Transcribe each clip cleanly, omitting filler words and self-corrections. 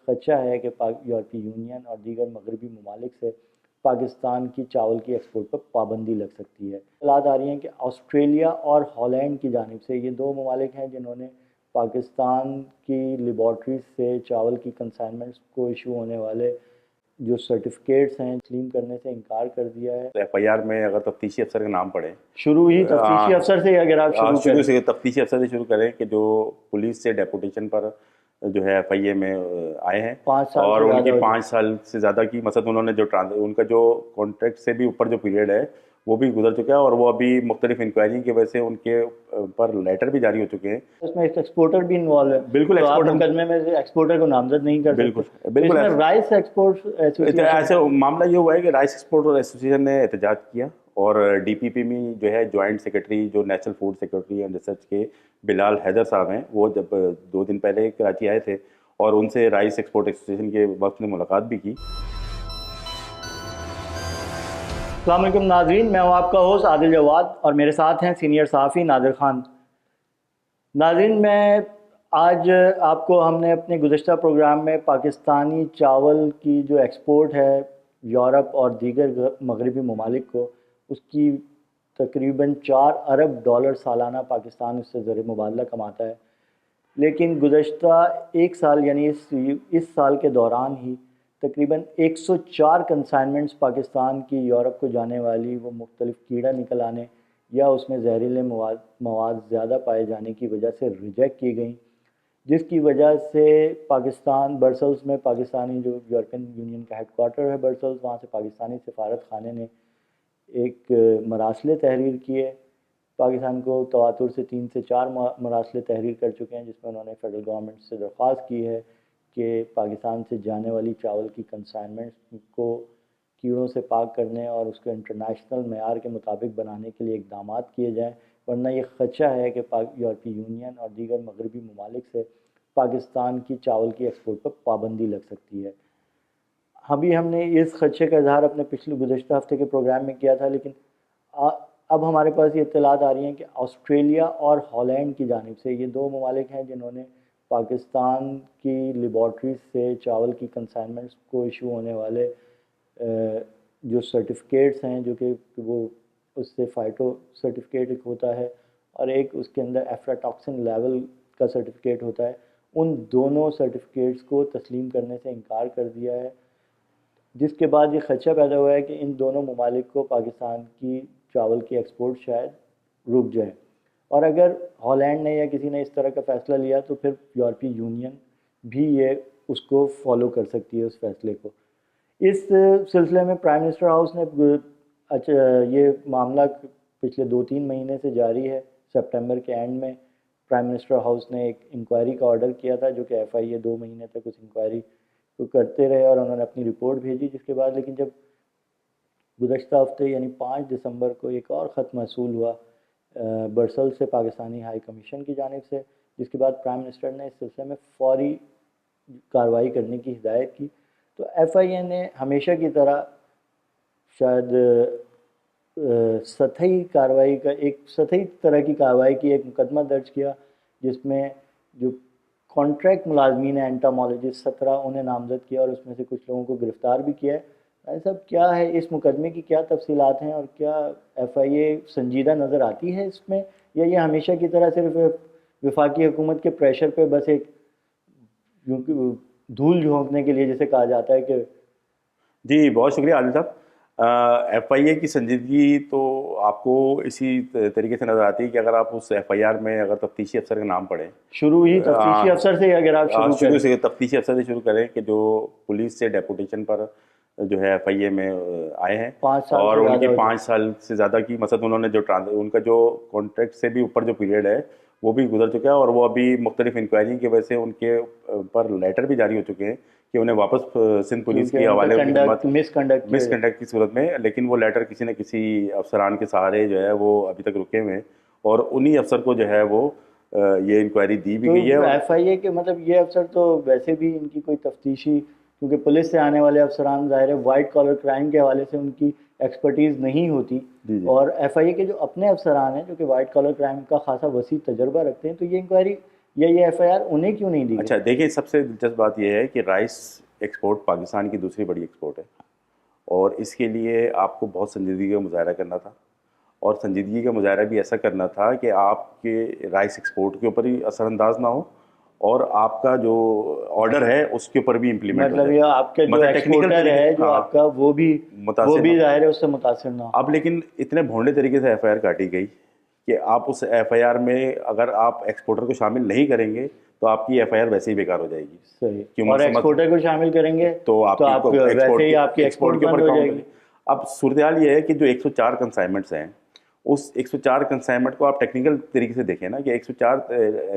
खदशा है कि यूरोपीय यूनियन और दीगर मगरबी ममालिक से पाकिस्तान की चावल की एक्सपोर्ट पर पाबंदी लग सकती है। इत्तलात आ रही हैं कि ऑस्ट्रेलिया और हॉलैंड की जानिब से, ये दो ममालिक हैं जिन्होंने पाकिस्तान की लेबॉर्ट्रीज से चावल की कंसाइनमेंट्स को इशू होने वाले जो सर्टिफिकेट्स हैं तस्लीम करने से इनकार कर दिया है। तो एफआईआर में अगर तफ्तीशी अफसर का नाम पड़े, शुरू ही तफ्तीशी अफसर से अगर आप शुरू से तफ्तीशी अफसर से शुरू करें कि जो पुलिस से डेपुटेशन पर जो है एफआईए में आए हैं 5 साल और से उनकी ज़्यादा 5 साल से ज़्यादा की मतलब उन्होंने जो उनका जो कॉन्ट्रैक्ट से भी ऊपर जो पीरियड है वो भी गुजर चुका है और वो अभी मुख्तलिफ इंक्वायरी की वजह से उनके पर लेटर भी जारी हो चुके हैं। उसमें एक एक्सपोर्टर भी इन्वॉल्व है। बिल्कुल, तो आप एक्सपोर्टर मुकदमे में से एक्सपोर्टर को नामजद नहीं कर बिल्कुल सकते। बिल्कुल इसमें राइस एक्सपोर्ट एसोसिएशन ऐसे मामला ये हुआ है कि राइस एक्सपोर्टर एसोसिएशन ने एहतजाज किया और डीपीपी में जो है जॉइंट सेक्रेटरी जो national food security and research के बिलाल हैदर साहब हैं, वो जब 2 दिन पहले कराची आए थे और उनसे राइस एक्सपोर्ट एसोसिएशन के वक्त में मुलाकात भी की। अस्सलाम वालेकुम नाज़रीन, मैं हूँ आपका होस्ट आदिल जवाद और मेरे साथ हैं सीनियर सहाफ़ी नादिर खान। नाज़रीन, मैं आज आपको हमने अपने गुज़श्ता प्रोग्राम में पाकिस्तानी चावल की जो एक्सपोर्ट है यूरोप और दीगर मगरबी ममालिक को, उसकी तकरीबन $4 अरब सालाना पाकिस्तान उससे ज़र मुबादला कमाता है। लेकिन गुज़श्ता 1 साल यानी इस साल के दौरान ही तकरीबन 104 कंसाइनमेंट्स पाकिस्तान की यूरोप को जाने वाली वो मुख्तलिफ कीड़ा निकल आने या उसमें जहरीले मवाद ज़्यादा पाए जाने की वजह से रिजेक्ट की गई, जिसकी वजह से पाकिस्तान ब्रसल्स में पाकिस्तानी जो यूरोपियन यूनियन का हेडक्वार्टर है ब्रसल्स, वहाँ से पाकिस्तानी सफारत खाने ने एक मरासले तहरीर किए। पाकिस्तान को तवातुर से 3 से 4 मरासले तहरीर कर चुके हैं, जिसमें उन्होंने फेडरल गवर्नमेंट से दरख्वास्त की है कि पाकिस्तान से जाने वाली चावल की कंसाइनमेंट्स को कीड़ों से पाक करने और उसको इंटरनेशनल मेयार के मुताबिक बनाने के लिए इकदाम किए जाएँ, वरना ये खदशा है कि यूरोपीय यूनियन और दीगर मगरबी ममालिक से पाकिस्तान की चावल की एक्सपोर्ट पर पाबंदी लग सकती है। अभी हमने इस खदशे का इजहार अपने पिछले गुज़श्ता हफ्ते के प्रोग्राम में किया था, लेकिन अब हमारे पास ये इत्तलात आ रही हैं कि ऑस्ट्रेलिया और हॉलैंड की जानिब से, ये दो ममालिक हैं जिन्होंने पाकिस्तान की लेबॉर्ट्रीज से चावल की कंसाइनमेंट्स को इशू होने वाले जो सर्टिफिकेट्स हैं, जो कि वो उससे फ़ाइटो सर्टिफिकेट एक होता है और एक उसके अंदर एफ्लाटॉक्सिन लेवल का सर्टिफिकेट होता है, उन दोनों सर्टिफिकेट्स को तस्लीम करने से इनकार कर दिया है, जिसके बाद ये खदशा पैदा हुआ है कि इन दोनों ममालिक को पाकिस्तान की चावल की एक्सपोर्ट शायद रुक जाए। और अगर हॉलैंड ने या किसी ने इस तरह का फ़ैसला लिया तो फिर यूरोपीय यूनियन भी ये उसको फॉलो कर सकती है उस फैसले को। इस सिलसिले में प्राइम मिनिस्टर हाउस ने ये मामला पिछले 2-3 महीने से जारी है। सितंबर के एंड में प्राइम मिनिस्टर हाउस ने एक इंक्वायरी का ऑर्डर किया था, जो कि एफआईए 2 महीने तक उस इंक्वायरी को करते रहे और उन्होंने अपनी रिपोर्ट भेजी, जिसके बाद लेकिन जब गुज़श्ता हफ्ते यानी 5 दिसंबर को एक और ख़त मौसूल हुआ ब्रसल से पाकिस्तानी हाई कमीशन की जानिब से, जिसके बाद प्राइम मिनिस्टर ने इस सिलसिले में फ़ौरी कार्रवाई करने की हिदायत की। तो एफआईए ने हमेशा की तरह शायद सतही कार्रवाई का एक सतही तरह की कार्रवाई की, एक मुकदमा दर्ज किया जिसमें जो कॉन्ट्रैक्ट मुलाजमीन है एंटामोलॉजिस्ट 17 उन्हें नामजद किया और उसमें से कुछ लोगों को गिरफ़्तार भी किया है। ऐसा क्या है इस मुकदमे की, क्या तफसीलात हैं और क्या एफआईए संजीदा नज़र आती है इसमें, या ये हमेशा की तरह सिर्फ वफाकी हुकूमत के प्रेशर पे बस एक धूल झोंकने के लिए, जैसे कहा जाता है कि। जी बहुत शुक्रिया आदिल साहब। एफआईए की संजीदगी तो आपको इसी तरीके से नज़र आती है कि अगर आप उस एफआईआर में अगर तफ्तीशी अफसर का नाम पढ़ें, शुरू ही तफ्तीशी अफसर से अगर आप शुरू से तफ्तीशी अफसर से शुरू करें कि जो पुलिस से डेपुटेशन पर जो है एफआईए में आए हैं 5 साल और उनकी 5 साल से ज़्यादा की मतलब उन्होंने जो उनका जो कॉन्ट्रैक्ट से भी ऊपर जो पीरियड है वो भी गुजर चुका है और वो अभी मुख्तलिफ इंक्वायरी की वजह से उनके पर लेटर भी जारी हो चुके हैं कि उन्हें वापस सिंध पुलिस के हवाले मिसकंडक्ट की सूरत में, लेकिन वो लेटर किसी न किसी अफसरान के सहारे जो है वो अभी तक रुके हुए हैं और उन्हीं अफसर को जो है वो ये इंक्वायरी दी भी गई है। एफआईए के मतलब ये अफसर तो वैसे भी इनकी कोई तफ्तीशी, क्योंकि पुलिस से आने वाले अफसरान ज़ाहिर है वाइट कॉलर क्राइम के हवाले से उनकी एक्सपर्टीज़ नहीं होती, और एफआईए के जो अपने अफसरान हैं जो कि वाइट कॉलर क्राइम का खासा वसी तजर्बा रखते हैं, तो ये इंक्वायरी या ये एफआईआर उन्हें क्यों नहीं दी गई? अच्छा देखिए, सबसे दिलचस्प बात यह है कि राइस एक्सपोर्ट पाकिस्तान की दूसरी बड़ी एक्सपोर्ट है, और इसके लिए आपको बहुत संजीदगी का मुजाहरा करना था, और संजीदगी का मुजाहरा भी ऐसा करना था कि आपके राइस एक्सपोर्ट के ऊपर ही असरअंदाज ना हो, और आपका जो ऑर्डर है उसके ऊपर भी इम्प्लीमेंट हो मतलब ये जाए। आपके जो मतलब टेक्निकल एक्सपोर्टर है जो हाँ, आपका वो मुतासिर ना हो। जाहिर है उससे मुतासिर ना हो। अब लेकिन इतने भोंडे तरीके से एफआईआर काटी गई कि आप उस एफआईआर में अगर आप एक्सपोर्टर को शामिल नहीं करेंगे तो आपकी एफआईआर वैसे ही बेकार हो जाएगी। सही। क्यों और एक्सपोर्टर को शामिल करेंगे तो तो आप आपकी वैसे ही आपकी एक्सपोर्ट एक्सपोर्ट के बंद ऊपर हो काम जाएगी। अब सूरत हाल ये है कि जो 104 कंसाइनमेंट्स हैं, उस 104 कंसाइनमेंट को आप टेक्निकल तरीके से देखें ना, कि 104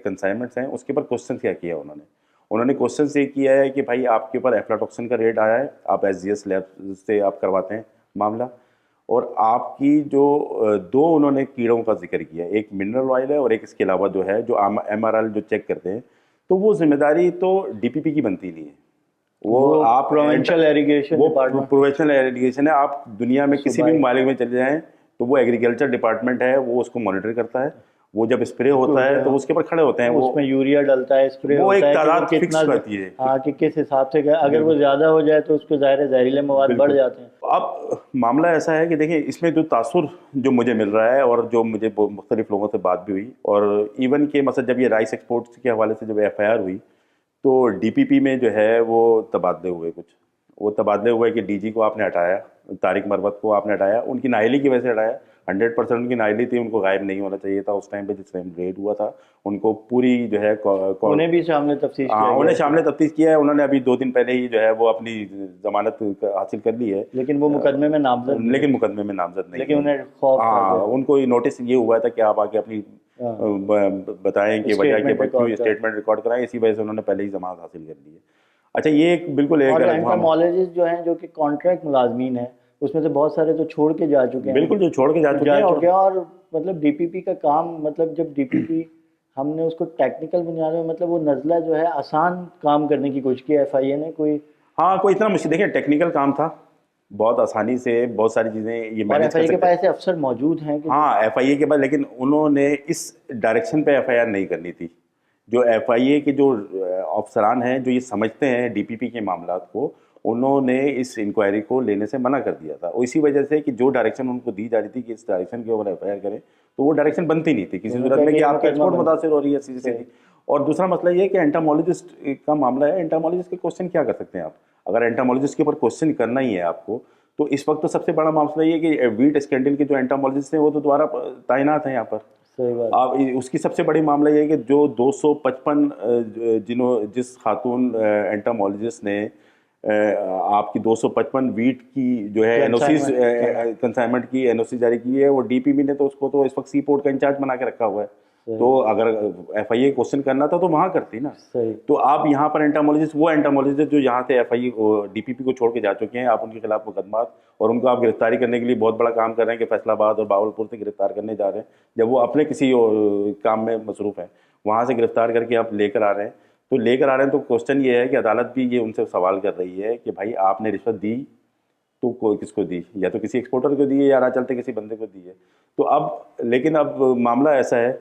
कंसाइनमेंट्स हैं, उसके ऊपर क्वेश्चन क्या किया उन्होंने। उन्होंने क्वेश्चन ये किया है कि भाई आपके ऊपर एफ्लाटॉक्सिन का रेट आया है, आप एसजीएस लैब से आप करवाते हैं मामला, और आपकी जो दो उन्होंने कीड़ों का जिक्र किया, एक मिनरल ऑयल है और एक इसके अलावा जो है जो एमआरएल जो चेक करते हैं, तो वो जिम्मेदारी तो डीपीपी की बनती नहीं है। वो आप प्रोविंशियल एरीगेशन वो डिपार्टमेंट, प्रोफेशनल एरीगेशन है। आप दुनिया में किसी भी सूबाई। ममालिक में चले जाएं तो वो एग्रीकल्चर डिपार्टमेंट है, वो उसको मॉनिटर करता है। वो जब स्प्रे होता है तो उसके ऊपर खड़े होते हैं, वो उसमें यूरिया डलता है, स्प्रे वो होता एक है कि वो तादाद फिक्स कितना, रहती है। हाँ कि किस हिसाब से अगर वो ज़्यादा हो जाए तो उसको ज़ाहिर है जहरीले मवाद बढ़ बिल्कुल। जाते हैं। अब मामला ऐसा है कि देखिए, इसमें जो तासुर जो मुझे मिल रहा है, और जो मुझे मुख्तलिफ लोगों से बात भी हुई, और इवन के मतलब जब ये राइस एक्सपोर्ट्स के हवाले से जब एफआईआर हुई तो डीपीपी में जो है वो तबादले हुए, कुछ वो तबादले हुए कि डीजी को आपने हटाया, तारिक मरवत को आपने हटाया, उनकी नाअहली की वजह से हटाया। 100% उनकी नाअहली थी, उनको गायब नहीं होना चाहिए था उस टाइम पे जिस टाइम रेड हुआ था। उनको पूरी जो है उन्हें भी सामने तफ्तीश किया गया उन्हें है। शामिल तफ्तीश किया है। उन्होंने अभी 2 दिन पहले ही जो है वो अपनी जमानत हासिल कर ली है, लेकिन वो मुकदमे में नामजद नहीं, लेकिन मुकदमे में नामजद नहीं लेकिन है। उन्हें खौफ था हाँ, कि उनको ये नोटिस ये हुआ था कि आप आके अपनी बताएं कि वजह स्टेटमेंट के क्यों रिकॉर्ड कर। स्टेटमेंट रिकॉर्ड कराएं, इसी वजह से उन्होंने पहले ही जमानत हासिल कर ली है। अच्छा, ये एक बिल्कुल एक और अलग मामला, एंटोमोलॉजिस्ट जो हैं जो कि कॉन्ट्रैक्ट मुलाजमीन हैं, उसमें से बहुत सारे तो छोड़ के जा चुके हैं, बिल्कुल जो छोड़ के जा चुके हैं। और मतलब डीपीपी का काम, मतलब जब डीपीपी हमने उसको टेक्निकल बुनियाद में, मतलब वो नज़ला जो है आसान काम करने की कोशिश की एफआईए ने, कोई हाँ, कोई इतना मुश्किल, देखिए टेक्निकल काम था, बहुत आसानी से बहुत सारी चीज़ें ये और मैनेज कर एफआईए के सकते पास हैं। ऐसे अफसर मौजूद हैं कि हाँ, एफआईए के बाद, लेकिन उन्होंने इस डायरेक्शन पे एफआईआर नहीं करनी थी। जो एफआईए के जो अफसरान हैं जो ये समझते हैं डीपीपी के मामलात को, उन्होंने इस इंक्वायरी को लेने से मना कर दिया था, और इसी वजह से कि जो डायरेक्शन उनको दी जा रही थी कि इस डायरेक्शन के ऊपर एफआईआर करें, तो वो डायरेक्शन बनती नहीं थी किसी सूरत में कि आपकी एक्सपोर्ट मुतासिर हो रही है सीधी सीधी। और दूसरा मसला ये है कि एंटामोलॉजिस्ट का मामला है, एंटामोलॉजिस्ट के क्वेश्चन क्या कर सकते हैं आप? अगर एंटामोलॉजिस्ट के ऊपर क्वेश्चन करना ही है आपको, तो इस वक्त तो सबसे बड़ा मामला ये है कि वीट स्कैंडल के जो एंटामोलॉजिस्ट हैं वो तो दोबारा तैनात हैं यहाँ पर। सही बात। अब उसकी सबसे बड़ी मामला ये है कि जो 255 जिस खातून एंटामोलॉजिस्ट ने आपकी 255 वीट की जो है एनओसी कंसाइनमेंट की एनओसी जारी की है, वो डीपीबी ने तो उसको तो इस वक्त सी पोर्ट का इंचार्ज बना के रखा हुआ है। तो अगर एफआईए क्वेश्चन करना था तो वहाँ करती ना। तो आप यहाँ पर एंटामोलॉजिस्ट, वो एंटामोलॉजिस्ट जो यहाँ से एफआईए डीपीपी को छोड़ के जा चुके हैं, आप उनके खिलाफ मुकदमात और उनको आप गिरफ्तारी करने के लिए बहुत बड़ा काम कर रहे हैं कि फैसलाबाद और बावलपुर से गिरफ्तार करने जा रहे हैं, जब वो अपने किसी काम में मसरूफ़ हैं, वहाँ से गिरफ्तार करके आप लेकर आ रहे हैं। तो लेकर आ रहे हैं तो क्वेश्चन ये है कि अदालत भी ये उनसे सवाल कर रही है कि भाई आपने रिश्वत दी तो कोई किसको दी, या तो किसी एक्सपोर्टर को दी है या ना चलते किसी बंदे को दी है। तो अब लेकिन अब मामला ऐसा है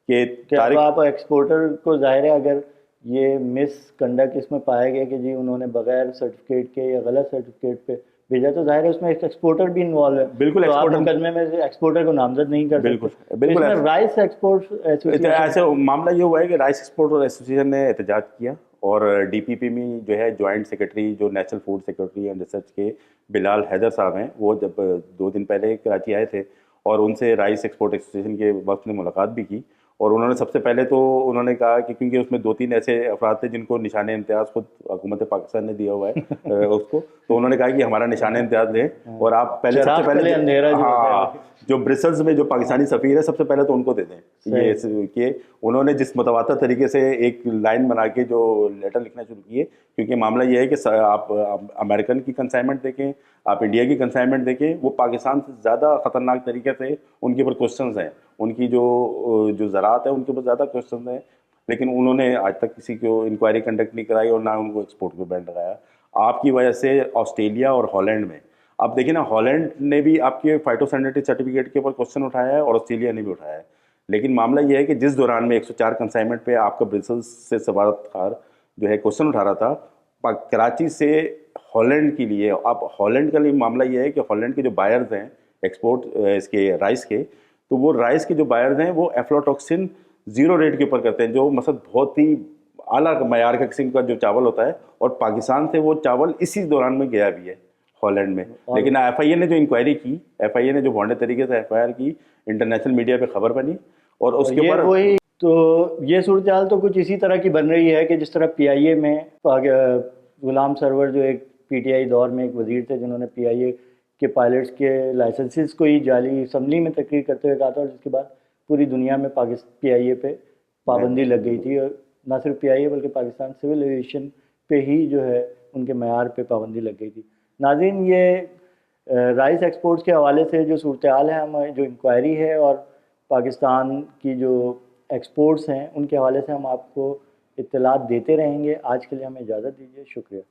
कि आप एक्सपोर्टर को, जाहिर है अगर ये मिसकंडक्ट इसमें पाया गया कि जी उन्होंने बगैर सर्टिफिकेट के या गलत सर्टिफिकेट पे भेजा, तो जाहिर है उसमें एक एक्सपोर्टर भी इन्वॉल्व है। बिल्कुल, तो आप मुकदमे में से एक्सपोर्टर को नामजद नहीं कर बिल्कुल, सकते। बिल्कुल। इसमें राइस एक्सपोर्ट एसोसिएशन, ऐसे मामला ये हुआ है कि राइस एक्सपोर्टर एसोसिएशन ने एहतजाज किया, और डीपीपी में जो है जॉइंट सेक्रेटरी जो national food security and research के बिलाल हैदर साहब हैं, वो जब 2 दिन पहले कराची आए थे और उनसे राइस एक्सपोर्ट एसोसिएशन के वक्त में मुलाकात भी की, और उन्होंने सबसे पहले तो उन्होंने कहा कि क्योंकि उसमें 2-3 ऐसे अफराद थे जिनको निशान इम्तियाज़ खुद हुकूमत पाकिस्तान ने दिया हुआ है उसको, तो उन्होंने कहा कि हमारा निशान इम्तियाज़ लें और आप पहले सबसे पहले अंधेरा जो ब्रिसल्स में जो पाकिस्तानी सफ़ीर है सबसे पहले तो उनको दे दें। ये कि उन्होंने जिस मतवातर तरीके से एक लाइन बना के जो लेटर लिखना शुरू किए, क्योंकि मामला ये है कि आप अमेरिकन की कंसाइनमेंट देखें, आप इंडिया की कंसाइनमेंट देखें, वो पाकिस्तान से ज़्यादा ख़तरनाक तरीके से उनके ऊपर क्वेश्चंस हैं, उनकी जो ज़रात है उनके ऊपर ज़्यादा क्वेश्चन हैं, लेकिन उन्होंने आज तक किसी को इंक्वायरी कंडक्ट नहीं कराई और ना उनको एक्सपोर्ट पे बैन लगाया। आपकी वजह से ऑस्ट्रेलिया और हॉलैंड में, आप देखिए ना, हॉलैंड ने भी आपके फाइटोसैनिटरी सर्टिफिकेट के ऊपर क्वेश्चन उठाया है और ऑस्ट्रेलिया ने भी उठाया है। लेकिन मामला ये है कि जिस दौरान में 104 कंसाइनमेंट पे आपका ब्रसेल्स से सफारतकार जो है क्वेश्चन उठा रहा था, कराची से हॉलैंड के लिए, अब हॉलैंड का लिए मामला ये है कि हॉलैंड के जो बायर्स हैं एक्सपोर्ट इसके राइस के, तो वो राइस के जो बायर्स हैं वो एफ्लाटॉक्सिन 0 रेट के ऊपर करते हैं, जो मतलब बहुत ही आला मयार का किस्म का जो चावल होता है, और पाकिस्तान से वो चावल इसी दौरान में गया भी है हॉलैंड में। लेकिन एफआईए ने जो इंक्वायरी की, एफआईए ने जो वांटे तरीके से एफआईआर की, इंटरनेशनल मीडिया पे खबर बनी, और उसके ऊपर वही तो ये सूरत हाल तो कुछ इसी तरह की बन रही है कि जिस तरह पीआईए में गुलाम सरवर जो एक पीटीआई दौर में एक वजीर थे जिन्होंने पीआईए के पायलट्स के लाइसेंसेस को ही जाली असम्बली में तकरीर करते हुए कहा था, और जिसके बाद पूरी दुनिया में पीआईए पे पाबंदी लग गई थी, और ना सिर्फ पीआईए बल्कि पाकिस्तान सिविल एविएशन पे ही जो है उनके मयार पे पाबंदी लग गई थी। नाज़रीन, ये राइस एक्सपोर्ट्स के हवाले से जो सूरत हाल है, हम जो इंक्वायरी है और पाकिस्तान की जो एक्सपोर्ट्स हैं उनके हवाले से हम आपको इत्तलात देते रहेंगे। आज के लिए हमें इजाज़त दीजिए, शुक्रिया।